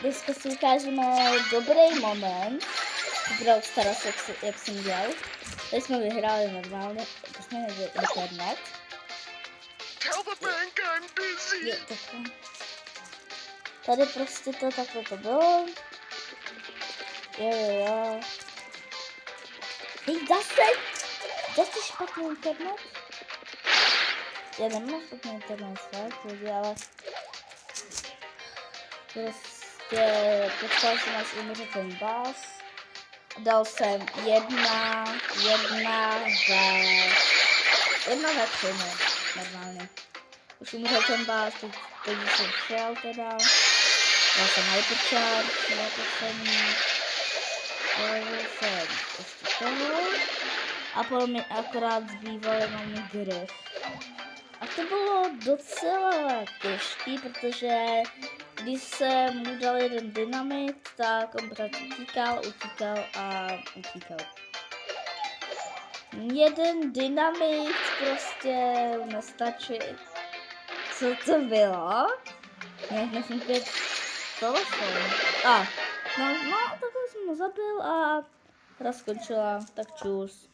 dneska si ukážeme dobrý moment. Brawl Stars, jak jsem dělal. Tady jsme vyhráli normálně, to jsme měli internet. Jo, takhle. Tady prostě to takhle to bylo. Jo. Hej, zase špatný internet? Já nemám špatný internet, fakt, ale prostě počkal jsem, až umře ten bas. Dal jsem jedna ve 3, normálně. Už umřel ten bas, teď jsem šel teda. Dal jsem hypercharge, to jsem ještě toho. A potom mi akorát zbýval jenom Griff. A to bylo docela těžký, protože když jsem mu dal jeden dynamit, tak on prostě utíkal. Jeden dynamit prostě nestačí. Co to bylo? Nějak jsem pět telefon. No, takhle jsem ho zabil a hra skončila, tak čus.